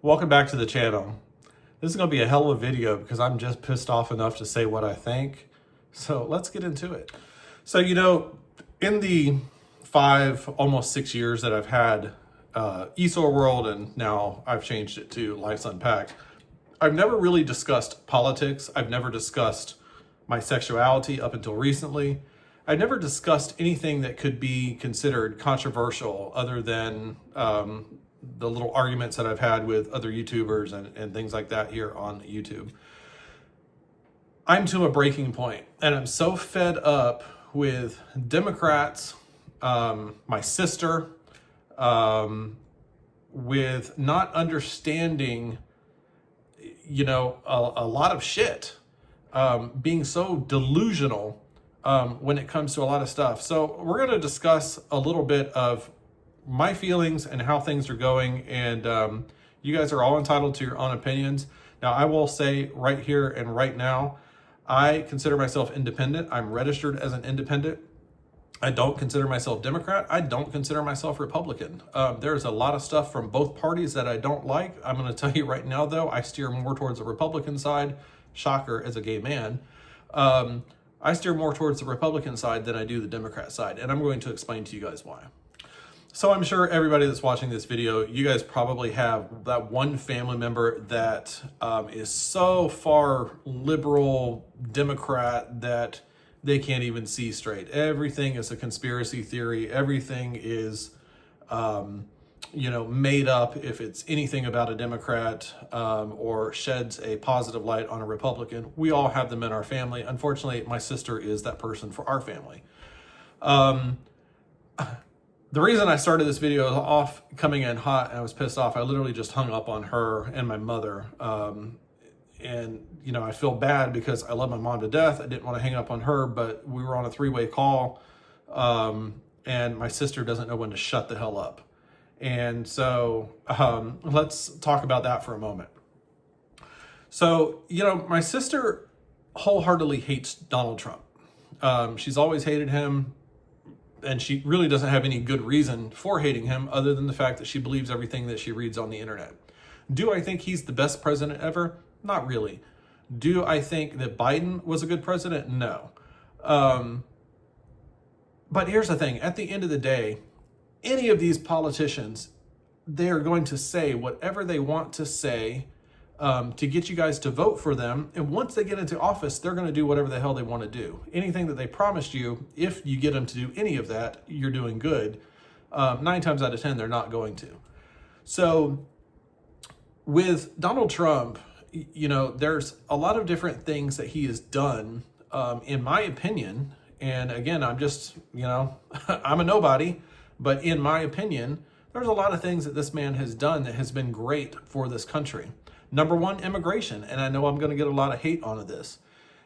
Welcome back to the channel. This is going to be a hell of a video because I'm just pissed off enough to say what I think. So let's get into it. So, in the 5, almost 6 years that I've had ESOR World, and now I've changed it to Life's Unpacked, I've never really discussed politics. I've never discussed my sexuality up until recently. I've never discussed anything that could be considered controversial other than the little arguments that I've had with other YouTubers and things like that here on YouTube. I'm to a breaking point, and I'm so fed up with Democrats, my sister, with not understanding, a lot of shit, being so delusional when it comes to a lot of stuff. So we're going to discuss a little bit of my feelings and how things are going, and you guys are all entitled to your own opinions. Now, I will say right here and right now, I consider myself independent. I'm registered as an independent. I don't consider myself Democrat. I don't consider myself Republican. There's a lot of stuff from both parties that I don't like. I'm going to tell you right now, though, I steer more towards the Republican side. Shocker, as a gay man. I steer more towards the Republican side than I do the Democrat side, and I'm going to explain to you guys why. So I'm sure everybody that's watching this video, you guys probably have that one family member that is so far liberal Democrat that they can't even see straight. Everything is a conspiracy theory. Everything is, made up if it's anything about a Democrat or sheds a positive light on a Republican. We all have them in our family. Unfortunately, my sister is that person for our family. The reason I started this video off coming in hot and I was pissed off, I literally just hung up on her and my mother. I feel bad because I love my mom to death. I didn't want to hang up on her, but we were on a 3-way call, and my sister doesn't know when to shut the hell up. And so let's talk about that for a moment. So, my sister wholeheartedly hates Donald Trump. She's always hated him. And she really doesn't have any good reason for hating him other than the fact that she believes everything that she reads on the internet. Do I think he's the best president ever? Not really. Do I think that Biden was a good president? No. But here's the thing. At the end of the day, any of these politicians, they're going to say whatever they want to say to get you guys to vote for them. And once they get into office, they're going to do whatever the hell they want to do. Anything that they promised you, if you get them to do any of that, you're doing good. 9 times out of 10, they're not going to. So with Donald Trump, there's a lot of different things that he has done, in my opinion. And again, I'm just, I'm a nobody, but in my opinion, there's a lot of things that this man has done that has been great for this country. Number one, immigration. And I know I'm going to get a lot of hate onto this.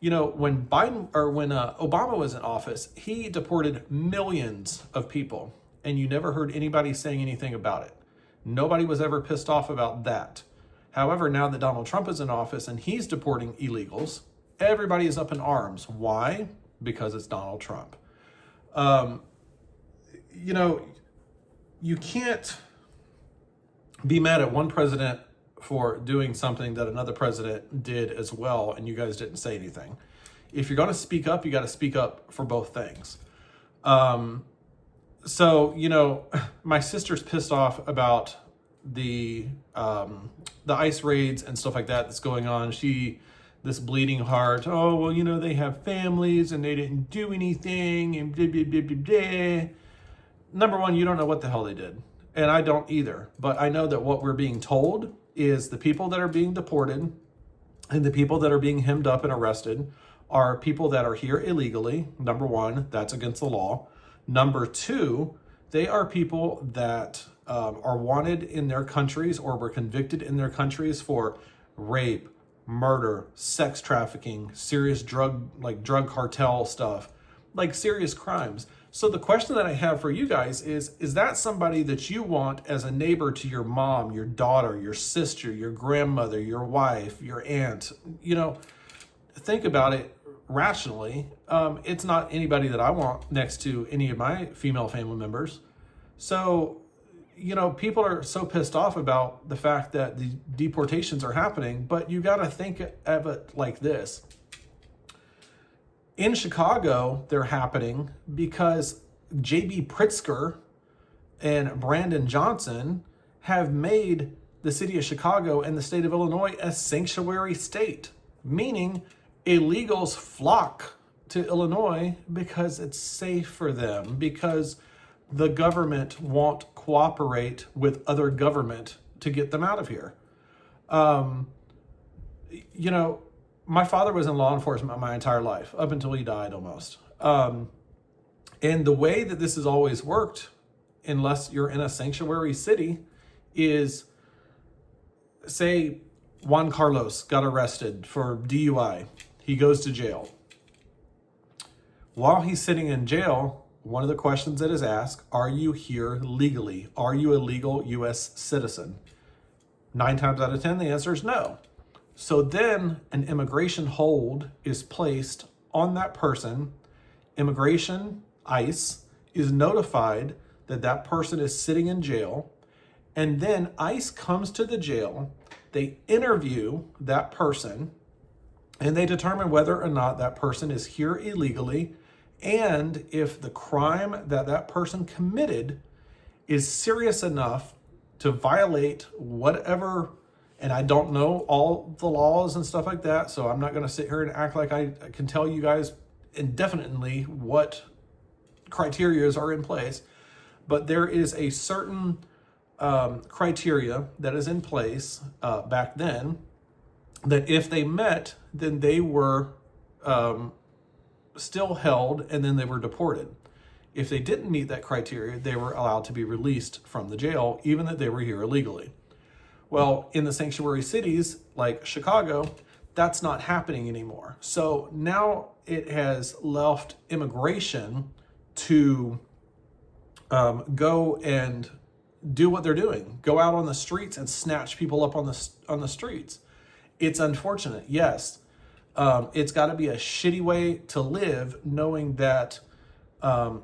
When Obama was in office, he deported millions of people, and you never heard anybody saying anything about it. Nobody was ever pissed off about that. However, now that Donald Trump is in office and he's deporting illegals, everybody is up in arms. Why? Because it's Donald Trump. You can't be mad at one president for doing something that another president did as well, and you guys didn't say anything. If you're going to speak up, you got to speak up for both things. My sister's pissed off about the ICE raids and stuff like that that's going on. This bleeding heart, oh, well, they have families and they didn't do anything and blah, blah, blah, blah, blah. Number one, you don't know what the hell they did. And I don't either. But I know that what we're being told is the people that are being deported and the people that are being hemmed up and arrested are people that are here illegally. Number one, that's against the law. Number two, they are people that are wanted in their countries or were convicted in their countries for rape, murder, sex trafficking, serious drug cartel stuff, like serious crimes. So the question that I have for you guys is that somebody that you want as a neighbor to your mom, your daughter, your sister, your grandmother, your wife, your aunt? Think about it rationally. It's not anybody that I want next to any of my female family members. So people are so pissed off about the fact that the deportations are happening, but you got to think of it like this. In Chicago, they're happening because J.B. Pritzker and Brandon Johnson have made the city of Chicago and the state of Illinois a sanctuary state, meaning illegals flock to Illinois because it's safe for them, because the government won't cooperate with other government to get them out of here. My father was in law enforcement my entire life, up until he died almost. And the way that this has always worked, unless you're in a sanctuary city, is, say Juan Carlos got arrested for DUI. He goes to jail. While he's sitting in jail, one of the questions that is asked, are you here legally? Are you a legal U.S. citizen? 9 times out of 10, the answer is no. So then an immigration hold is placed on that person. Immigration, ICE, is notified that that person is sitting in jail. And then ICE comes to the jail. They interview that person and they determine whether or not that person is here illegally, and if the crime that that person committed is serious enough to violate whatever, and I don't know all the laws and stuff like that, so I'm not going to sit here and act like I can tell you guys indefinitely what criteria are in place, but there is a certain criteria that is in place back then that if they met, then they were still held and then they were deported. If they didn't meet that criteria, they were allowed to be released from the jail, even that they were here illegally. Well, in the sanctuary cities like Chicago, that's not happening anymore. So now it has left immigration to go and do what they're doing, go out on the streets and snatch people up on the streets. It's unfortunate, yes. It's got to be a shitty way to live, knowing that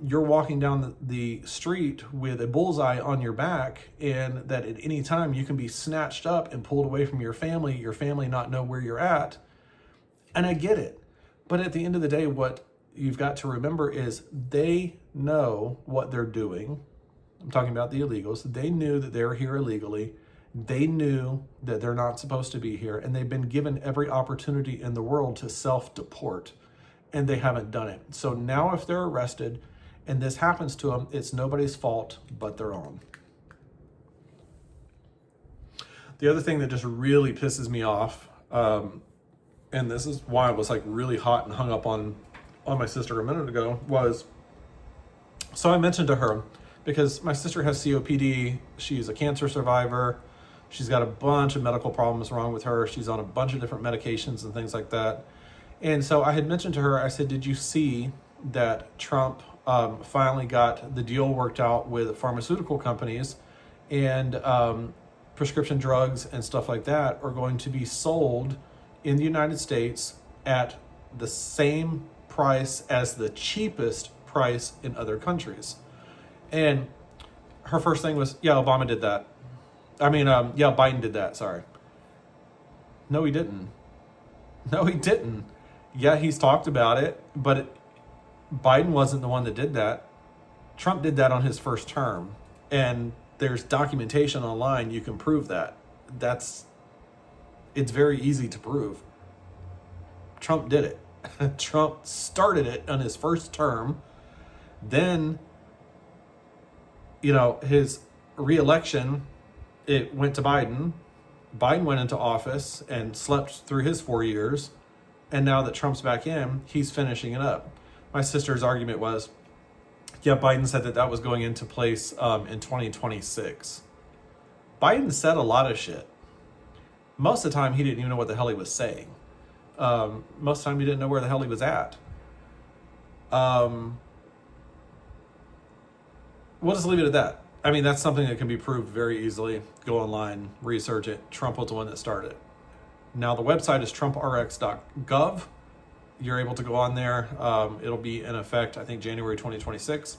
you're walking down the street with a bullseye on your back, and that at any time you can be snatched up and pulled away from your family not know where you're at. And I get it. But at the end of the day, what you've got to remember is they know what they're doing. I'm talking about the illegals. They knew that they're here illegally. They knew that they're not supposed to be here, and they've been given every opportunity in the world to self-deport, and they haven't done it. So now if they're arrested and this happens to them, it's nobody's fault but their own. The other thing that just really pisses me off, and this is why I was like really hot and hung up on my sister a minute ago, was, so I mentioned to her, because my sister has COPD, she's a cancer survivor, she's got a bunch of medical problems wrong with her, she's on a bunch of different medications and things like that. And so I had mentioned to her, I said, did you see that Trump finally got the deal worked out with pharmaceutical companies, and prescription drugs and stuff like that are going to be sold in the United States at the same price as the cheapest price in other countries? And her first thing was, yeah, Obama did that. Yeah, Biden did that, sorry. No, he didn't. No, he didn't. Yeah, he's talked about it, but Biden wasn't the one that did that. Trump did that on his first term. And there's documentation online, you can prove that. It's very easy to prove. Trump did it. Trump started it on his first term. Then, his re-election, it went to Biden. Biden went into office and slept through his 4 years. And now that Trump's back in, he's finishing it up. My sister's argument was, yeah, Biden said that was going into place in 2026. Biden said a lot of shit. Most of the time, he didn't even know what the hell he was saying. Most of the time, he didn't know where the hell he was at. We'll just leave it at that. I mean, that's something that can be proved very easily. Go online, research it. Trump was the one that started it. Now, the website is trumprx.gov. You're able to go on there. It'll be in effect, I think, January 2026.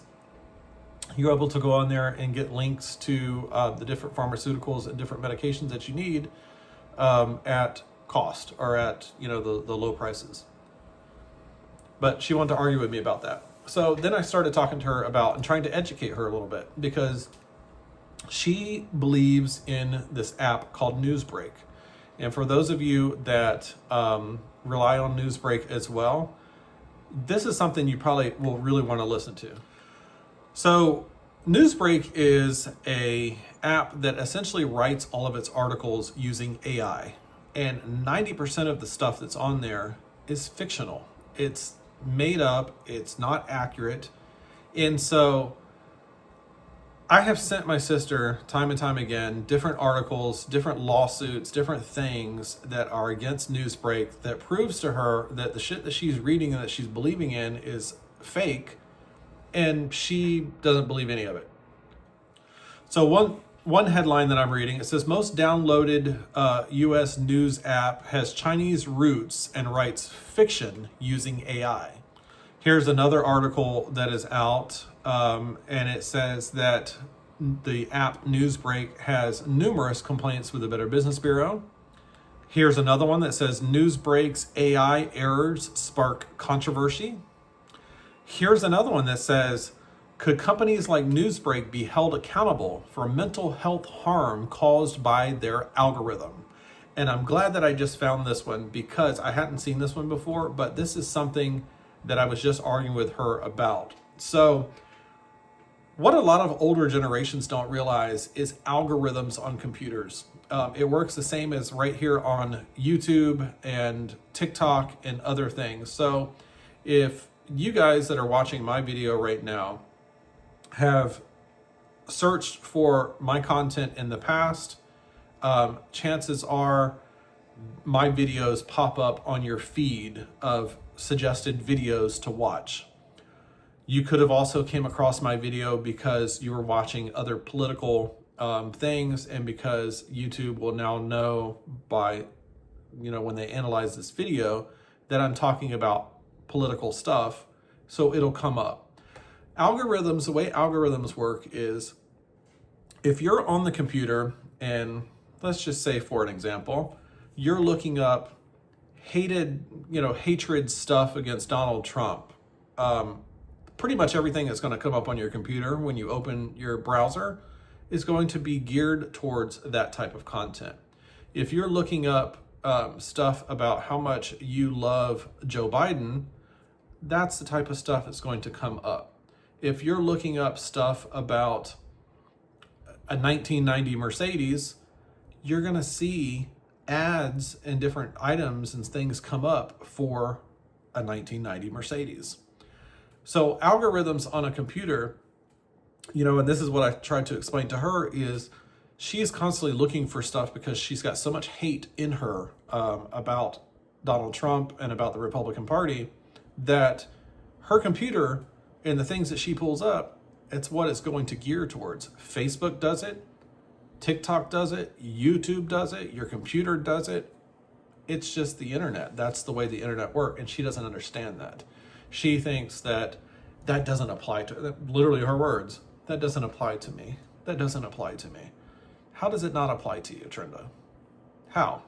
You're able to go on there and get links to the different pharmaceuticals and different medications that you need at cost, or at, you know, the low prices. But she wanted to argue with me about that. So then I started talking to her about and trying to educate her a little bit, because she believes in this app called Newsbreak. And for those of you that rely on Newsbreak as well, this is something you probably will really want to listen to. So Newsbreak is a app that essentially writes all of its articles using AI. And 90% of the stuff that's on there is fictional. It's made up, it's not accurate. And so I have sent my sister time and time again different articles, different lawsuits, different things that are against Newsbreak that proves to her that the shit that she's reading and that she's believing in is fake, and she doesn't believe any of it. So one headline that I'm reading, it says most downloaded US news app has Chinese roots and writes fiction using AI. Here's another article that is out, and it says that the app Newsbreak has numerous complaints with the Better Business Bureau. Here's another one that says Newsbreak's AI errors spark controversy. Here's another one that says, could companies like Newsbreak be held accountable for mental health harm caused by their algorithm? And I'm glad that I just found this one, because I hadn't seen this one before, but this is something that I was just arguing with her about. So what a lot of older generations don't realize is algorithms on computers. It works the same as right here on YouTube and TikTok and other things. So if you guys that are watching my video right now have searched for my content in the past, chances are my videos pop up on your feed of suggested videos to watch. You could have also came across my video because you were watching other political things, and because YouTube will now know by, you know, when they analyze this video that I'm talking about political stuff, so it'll come up. Algorithms, the way algorithms work is, if you're on the computer and let's just say, for an example, you're looking up hatred stuff against Donald Trump, pretty much everything that's going to come up on your computer when you open your browser is going to be geared towards that type of content. If you're looking up stuff about how much you love Joe Biden, that's the type of stuff that's going to come up. If you're looking up stuff about a 1990 Mercedes, you're going to see ads and different items and things come up for a 1990 Mercedes. So algorithms on a computer, and this is what I tried to explain to her, is she's constantly looking for stuff because she's got so much hate in her about Donald Trump and about the Republican Party, that her computer and the things that she pulls up, it's what it's going to gear towards. Facebook does it, TikTok does it, YouTube does it, your computer does it. It's just the internet. That's the way the internet works, and she doesn't understand that. She thinks that doesn't apply to, literally her words, that doesn't apply to me. That doesn't apply to me. How does it not apply to you, Trenda? How?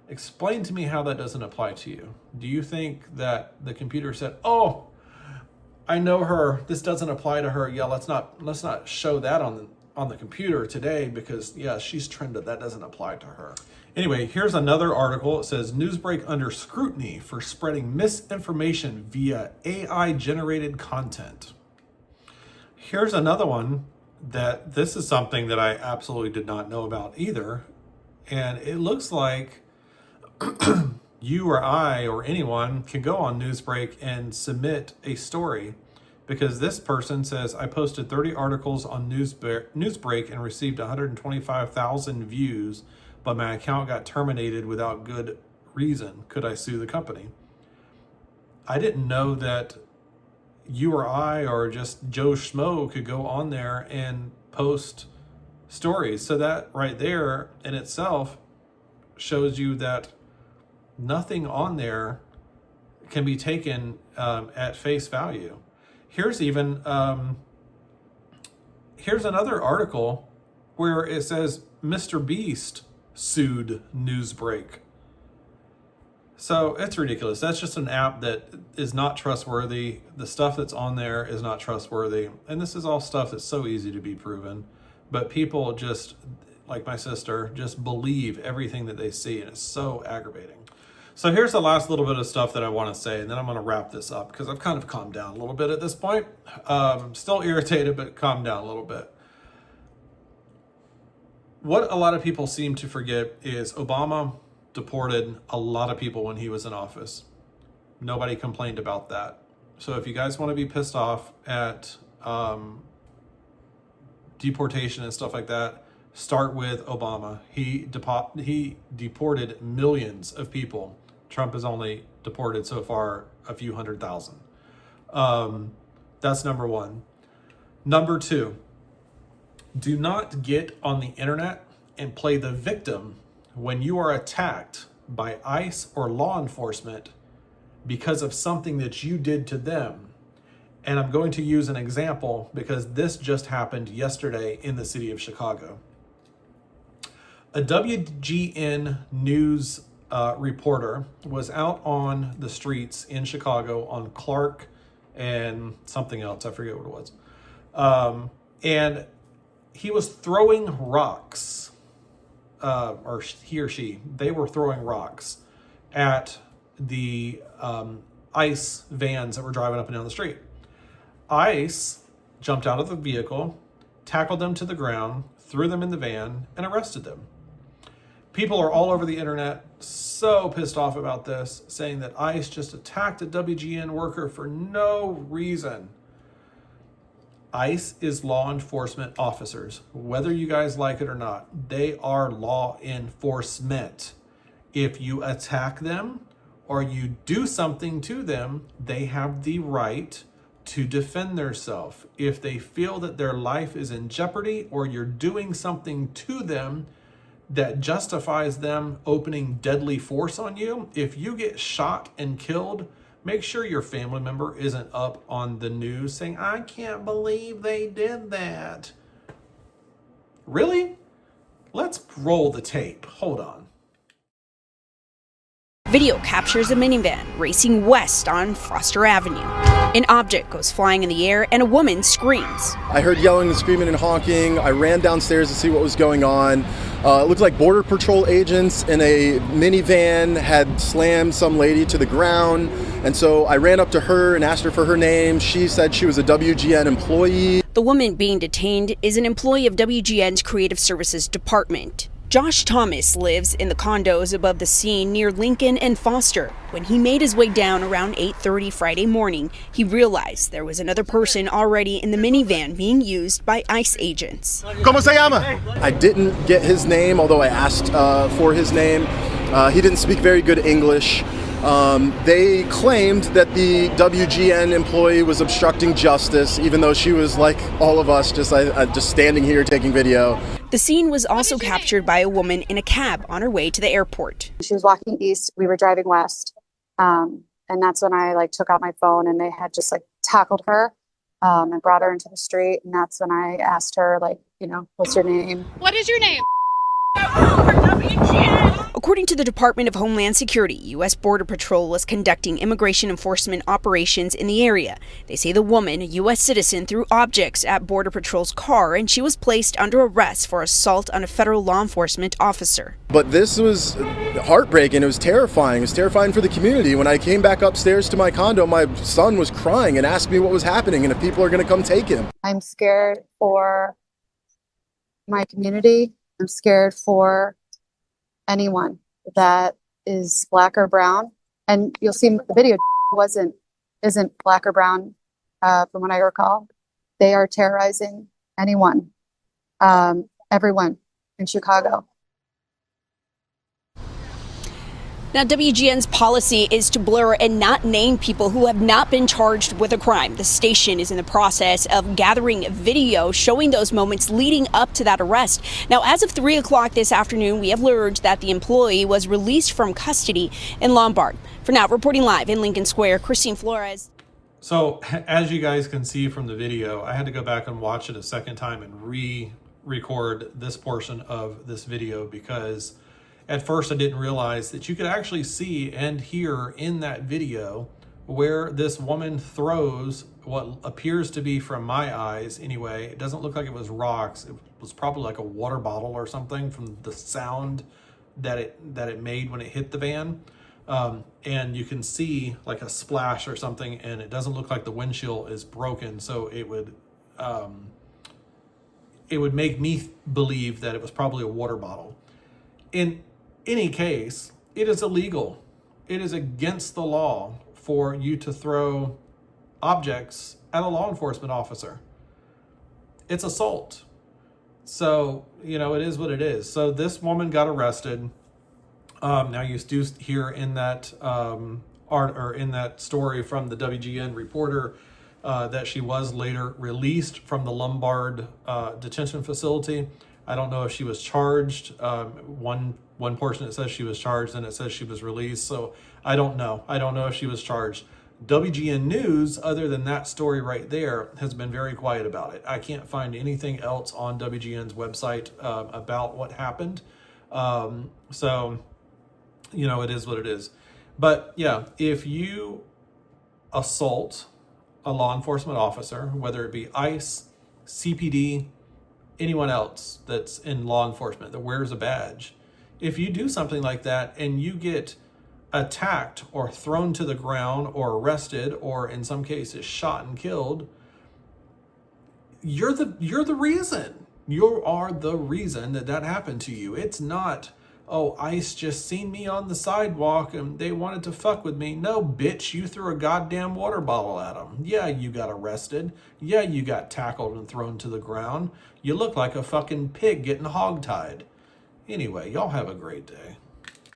Explain to me how that doesn't apply to you. Do you think that the computer said, oh, I know her, this doesn't apply to her. Yeah, let's not show that on the computer today because, yeah, she's Trenda. That doesn't apply to her. Anyway, here's another article. It says, Newsbreak under scrutiny for spreading misinformation via AI-generated content. Here's another one that this is something that I absolutely did not know about either. And it looks like you or I or anyone can go on Newsbreak and submit a story, because this person says, I posted 30 articles on Newsbreak and received 125,000 views, but my account got terminated without good reason. Could I sue the company? I didn't know that you or I or just Joe Schmo could go on there and post stories. So that right there in itself shows you that nothing on there can be taken at face value. Here's even here's another article where it says Mr. Beast sued Newsbreak. So it's ridiculous. That's just an app that is not trustworthy. The stuff that's on there is not trustworthy. And this is all stuff that's so easy to be proven. But people just, like my sister, just believe everything that they see, and it's so aggravating. So here's the last little bit of stuff that I want to say, and then I'm going to wrap this up because I've kind of calmed down a little bit at this point. Still irritated, but calmed down a little bit. What a lot of people seem to forget is Obama deported a lot of people when he was in office. Nobody complained about that. So if you guys want to be pissed off at deportation and stuff like that, start with Obama. He deported millions of people. Trump has only deported so far a few 100,000. That's number one. Number two, do not get on the internet and play the victim when you are attacked by ICE or law enforcement because of something that you did to them. And I'm going to use an example because this just happened yesterday in the city of Chicago. A WGN News reporter was out on the streets in Chicago on Clark and something else. I forget what it was. And he was throwing rocks. Or he or she, they were throwing rocks at the ICE vans that were driving up and down the street. ICE jumped out of the vehicle, tackled them to the ground, threw them in the van, and arrested them. People are all over the internet so pissed off about this, saying that ICE just attacked a WGN worker for no reason. ICE is law enforcement officers. Whether you guys like it or not, they are law enforcement. If you attack them or you do something to them, they have the right to defend themselves. If they feel that their life is in jeopardy or you're doing something to them that justifies them opening deadly force on you, if you get shot and killed, make sure your family member isn't up on the news saying, I can't believe they did that. Really? Let's roll the tape. Hold on. Video captures a minivan racing west on Foster Avenue. An object goes flying in the air and a woman screams. I heard yelling and screaming and honking. I ran downstairs to see what was going on. It looked like Border Patrol agents in a minivan had slammed some lady to the ground. And so I ran up to her and asked her for her name. She said she was a WGN employee. The woman being detained is an employee of WGN's Creative Services Department. Josh Thomas lives in the condos above the scene near Lincoln and Foster. When he made his way down around 8:30 Friday morning, he realized there was another person already in the minivan being used by ICE agents. ¿Cómo se llama? I didn't get his name, although I asked for his name. He didn't speak very good English. They claimed that the WGN employee was obstructing justice, even though she was like all of us, just standing here taking video. The scene was also captured by a woman in a cab on her way to the airport. She was walking east. We were driving west. And that's when I took out my phone and they had just tackled her and brought her into the street. And that's when I asked her, what's your name? What is your name? According to the Department of Homeland Security, U.S. Border Patrol was conducting immigration enforcement operations in the area. They say the woman, a U.S. citizen, threw objects at Border Patrol's car and she was placed under arrest for assault on a federal law enforcement officer. But this was heartbreaking. It was terrifying. It was terrifying for the community. When I came back upstairs to my condo, my son was crying and asked me what was happening and if people are going to come take him. I'm scared for my community. I'm scared for anyone that is black or brown. And you'll see the video isn't black or brown from what I recall. They are terrorizing anyone, everyone in Chicago. Now, WGN's policy is to blur and not name people who have not been charged with a crime. The station is in the process of gathering video showing those moments leading up to that arrest. Now, as of 3 o'clock this afternoon, we have learned that the employee was released from custody in Lombard. For now, reporting live in Lincoln Square, Christine Flores. So as you guys can see from the video, I had to go back and watch it a second time and re-record this portion of this video, because at first I didn't realize that you could actually see and hear in that video where this woman throws what appears to be, from my eyes anyway, it doesn't look like it was rocks. It was probably like a water bottle or something from the sound that it made when it hit the van. And you can see like a splash or something, and it doesn't look like the windshield is broken. So it would make me believe that it was probably a water bottle. In any case, it is illegal. It is against the law for you to throw objects at a law enforcement officer. It's assault. So, you know, it is what it is. So this woman got arrested. Now you do hear in that in that story from the WGN reporter that she was later released from the Lombard detention facility. I don't know if she was charged. One portion it says she was charged, and it says she was released. So I don't know. I don't know if she was charged. WGN News, other than that story right there, has been very quiet about it. I can't find anything else on WGN's website about what happened. So, you know, it is what it is. But yeah, if you assault a law enforcement officer, whether it be ICE, CPD, anyone else that's in law enforcement that wears a badge, if you do something like that and you get attacked or thrown to the ground or arrested, or in some cases shot and killed, you're the reason. You are the reason that happened to you. It's not, oh, ICE just seen me on the sidewalk and they wanted to fuck with me. No, bitch, you threw a goddamn water bottle at them. Yeah, you got arrested. Yeah, you got tackled and thrown to the ground. You look like a fucking pig getting hogtied. Anyway, y'all have a great day.